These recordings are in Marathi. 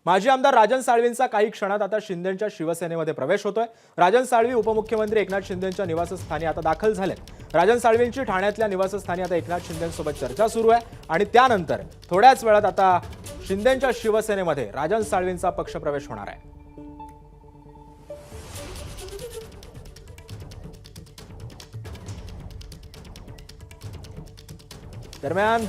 माजी आमदार राजन साळवींचा काही क्षणात आता शिंदेंच्या शिवसेनेमध्ये प्रवेश होतोय। राजन साळवी उपमुख्यमंत्री एकनाथ शिंदेंच्या निवासस्थानी आता दाखल झालेत। राजन साळवींची ठाण्यातल्या निवासस्थानी आता एकनाथ शिंदेंसोबत चर्चा सुरू आहे आणि त्यानंतर थोड्याच वेळात आता शिंदेंच्या शिवसेनेमध्ये राजन साळवींचा पक्षप्रवेश होणार आहे। दरम्यान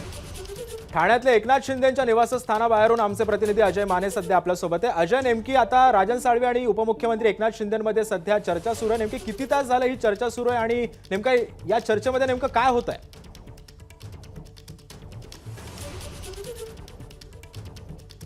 ठाण्यातल्या एकनाथ शिंदेंच्या निवासस्थानाबाहेरून आमचे प्रतिनिधी अजय माने सध्या आपल्यासोबत आहे। अजय, नेमकी आता राजन साळवी आणि उपमुख्यमंत्री एकनाथ शिंदेंमध्ये सध्या चर्चा सुरू आहे। नेमकी किती तास झालं ही चर्चा सुरू आहे आणि नेमका या चर्चेमध्ये नेमकं काय होत आहे?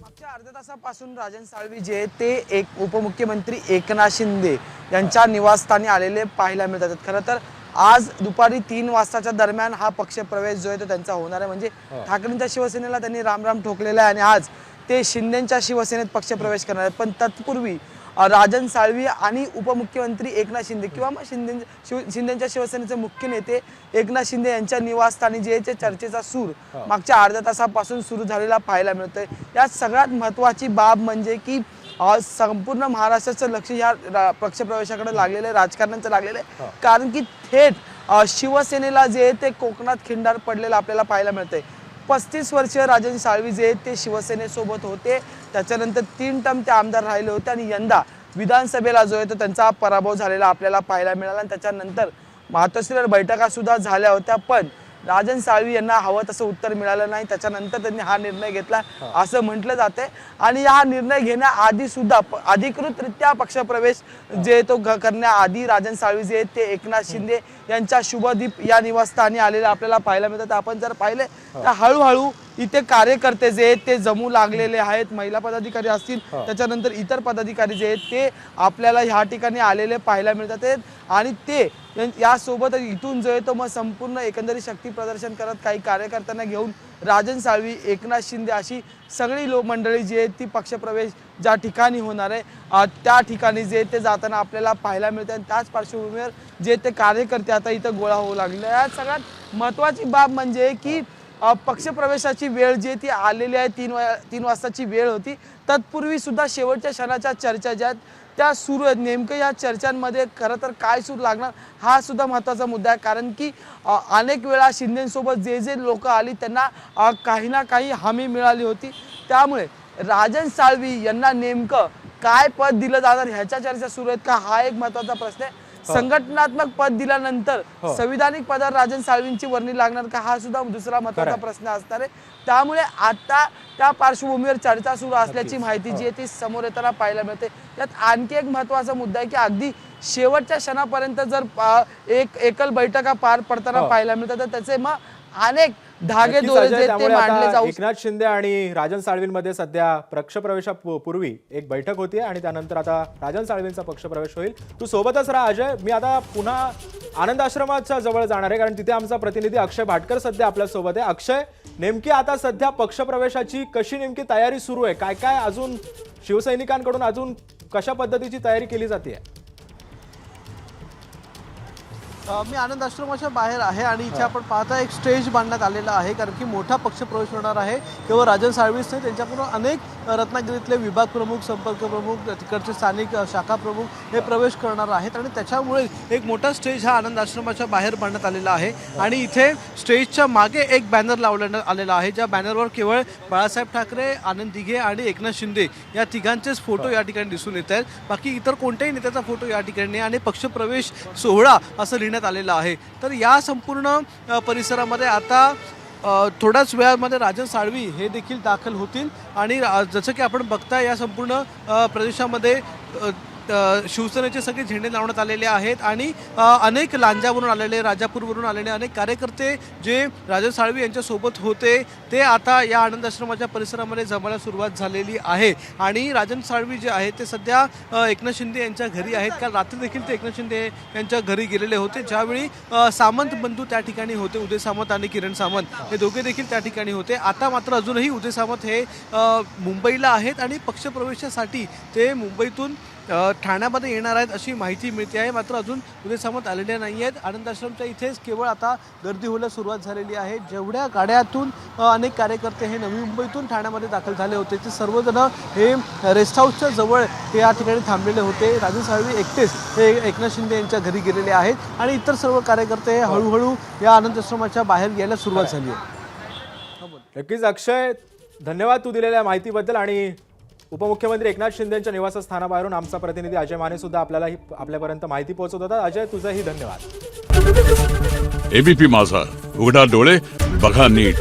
मागच्या अर्ध्या तासापासून राजन साळवी जे ते एक उपमुख्यमंत्री एकनाथ शिंदे यांच्या निवासस्थानी आलेले पाहायला मिळतात। खरं तर आज दुपारी 3 वाजताच्या दरम्यान हा पक्षप्रवेश जो आहे तो त्यांचा होणार आहे। म्हणजे ठाकरेंच्या शिवसेनेला त्यांनी रामराम ठोकलेला आहे आणि आज ते शिंदेंच्या शिवसेनेत पक्षप्रवेश करणार आहेत। पण तत्पूर्वी राजन साळवी आणि उपमुख्यमंत्री एकनाथ शिंदे किंवा मग शिंदेंच्या शिवसेनेचे मुख्य नेते एकनाथ शिंदे यांच्या निवासस्थानी जे चर्चेचा सूर मागच्या अर्ध्या तासापासून सुरू झालेला पाहायला मिळतोय। यात सगळ्यात महत्त्वाची बाब म्हणजे की संपूर्ण महाराष्ट्राचं लक्ष या पक्षप्रवेशाकडे लागलेलं आहे, राजकारण्यांचं लागलेलं आहे। कारण की थेट शिवसेनेला जे ते कोकणात खिंडार पडलेलं आपल्याला पाहायला मिळतंय। 35 वर्षीय राजन साळवी जे ते शिवसेनेसोबत होते, त्याच्यानंतर 3 टर्म ते आमदार राहिले होते आणि यंदा विधानसभेला जो आहे तो त्यांचा पराभव झालेला आपल्याला पाहायला मिळाला आणि त्याच्यानंतर मातोश्रीवर बैठका सुद्धा झाल्या होत्या। पण राजन साळवी यांना हवं तसं उत्तर मिळालं नाही। त्याच्यानंतर त्यांनी हा निर्णय घेतला असं म्हटलं जाते आणि हा निर्णय घेण्याआधी सुद्धा अधिकृतरित्या पक्षप्रवेश जे तो करण्याआधी राजन साळवी जे ते एकनाथ शिंदे यांच्या शुभदीप या निवासस्थानी आलेले आपल्याला पाहायला मिळतात। आपण जर पाहिले तर हळूहळू इथे कार्यकर्ते जे ते जमू लागलेले आहेत, महिला पदाधिकारी असतील त्याच्यानंतर इतर पदाधिकारी जे ते आपल्याला ह्या ठिकाणी आलेले पाहायला मिळतात आणि ते यासोबत इथून जो आहे तो मग संपूर्ण एकंदरीत शक्ती प्रदर्शन करत काही कार्यकर्त्यांना घेऊन राजन साळवी, एकनाथ शिंदे अशी सगळी मंडळी जी आहे ती पक्षप्रवेश ज्या ठिकाणी होणार आहे त्या ठिकाणी जे ते जाताना आपल्याला पाहायला मिळते आणि त्याच पार्श्वभूमीवर जे ते कार्यकर्ते आता इथं गोळा होऊ लागले। यात सगळ्यात महत्त्वाची बाब म्हणजे की पक्षप्रवेशाची वेळ जी ती आलेली आहे 3 वाजताची वेळ होती। तत्पूर्वी सुद्धा शेवटच्या क्षणाच्या चर्चा ज्या त्या सुरू आहेत। नेमकं या चर्चांमध्ये खरं तर काय सूर लागणार हा सुद्धा महत्त्वाचा मुद्दा आहे। कारण की अनेक वेळा शिंदेंसोबत जे लोक आली त्यांना काही ना काही हमी मिळाली होती। त्यामुळे राजन साळवी यांना नेमकं काय पद दिलं जाणार ह्याच्या चर्चा सुरू आहेत का हा एक महत्त्वाचा प्रश्न आहे। संघटनात्मक पद दिल्यानंतर संविधानिक पदावर राजन साळवींची वर्णी लागणार का हा सुद्धा दुसरा महत्त्वाचा प्रश्न असणार आहे। त्यामुळे आता त्या पार्श्वभूमीवर चर्चा सुरू असल्याची माहिती जी आहे ती समोर येताना पाहायला मिळते। यात आणखी एक महत्त्वाचा मुद्दा आहे की अगदी शेवटच्या क्षणापर्यंत जर एकल बैठका पार पडताना पाहायला मिळतात तर त्याचे मग अनेक धागे दोरे जे ते मांडले जाऊ। एकनाथ शिंदे आणि राजन साळवींमध्ये सध्या पक्षप्रवेशापूर्वी एक बैठक होती आणि त्यानंतर आता राजन साळवींचा पक्षप्रवेश होईल। तू सोबतच राहा अजय, मी आता पुन्हा आनंद आश्रमाच्या जवळ जाणार आहे कारण तिथे आमचा प्रतिनिधी अक्षय भाटकर सध्या आपल्या सोबत आहे। अक्षय, नेमकी आता सध्या पक्षप्रवेशाची कशी नेमकी तयारी सुरू आहे? काय काय अजून शिवसैनिकांकडून अजून कशा पद्धतीची तयारी केली जाते? मी आनंद आश्रमाच्या बाहेर आहे आणि इथे आपण पाहता एक स्टेज बांधण्यात आलेला आहे कारण की मोठा पक्षप्रवेश होणार आहे। केवळ राजन साळवीच नाही, त्यांच्याकडून अनेक रत्नागिरीतले विभाग प्रमुख, संपर्क प्रमुख, तिकडचे स्थानिक शाखा प्रमुख हे प्रवेश करणार आहेत आणि त्याच्यामुळे एक मोठा स्टेज हा आनंद आश्रमाच्या बाहेर बांधण्यात आलेला आहे आणि इथे स्टेजच्या मागे एक बॅनर लावण्यात आलेला आहे ज्या बॅनरवर केवळ बाळासाहेब ठाकरे, आनंद दिघे आणि एकनाथ शिंदे या तिघांचेच फोटो या ठिकाणी दिसून येत आहेत। बाकी इतर कोणत्याही नेत्याचा फोटो या ठिकाणी आणि पक्षप्रवेश सोहळा असं लिहिण्यात आलेला आहे। तर या संपूर्ण परिसरामध्ये आता थोड्याच वेळामध्ये राजन साळवी हे देखील दाखल होतील आणि जसं की आपण बघताय या संपूर्ण प्रदेशामध्ये शिवसेनेचे सगळे झेंडे लावण्यात आलेले आहेत आणि अनेक लांजावरून आलेले, राजापूरवरून आलेले अनेक कार्यकर्ते जे राजन साळवी यांच्यासोबत होते ते आता या आनंद आश्रमाच्या परिसरामध्ये जमायला सुरुवात झालेली आहे। आणि राजन साळवी जे आहेत ते सध्या एकनाथ शिंदे यांच्या घरी आहेत। काल रात्री देखील ते एकनाथ शिंदे यांच्या घरी गेलेले होते ज्यावेळी सामंत बंधू त्या ठिकाणी होते, उदय सामंत आणि किरण सामंत हे दोघे देखील त्या ठिकाणी होते। आता मात्र अजूनही उदय सामंत हे मुंबईला आहेत आणि पक्षप्रवेशासाठी ते मुंबईतून ठाण्यामध्ये येणार आहेत अशी माहिती मिळते आहे. मात्र अजून उदय सामंत आलेले नाही आहेत. आनंद आश्रमच्या इथेच केवळ आता गर्दी होण्यास सुरुवात झालेली आहे. जेवढ्या गाड्यातून अनेक कार्यकर्ते हे नवी मुंबईतून ठाण्यामध्ये दाखल झाले होते ते सर्वजण हे रेस्ट हाऊसच्या जवळ ते या ठिकाणी थांबलेले होते. राजन साळवी एकटेच हे एकनाथ शिंदे यांच्या घरी गेलेले आहेत आणि इतर सर्व कार्यकर्ते हे हळूहळू या आनंद आश्रमाच्या बाहेर यायला सुरुवात झाली आहे. नक्कीच अक्षय, धन्यवाद तू दिलेल्या माहितीबद्दल. आणि उपमुख्यमंत्री एकनाथ शिंदेच्या निवासस्थानाबाहेरून आमचा प्रतिनिधी अजय माने सुद्धा आपल्यापर्यंत माहिती पोहोचवत होता. अजय, तुझंही धन्यवाद. एबीपी माझा, उघडा डोळे बघा नीट.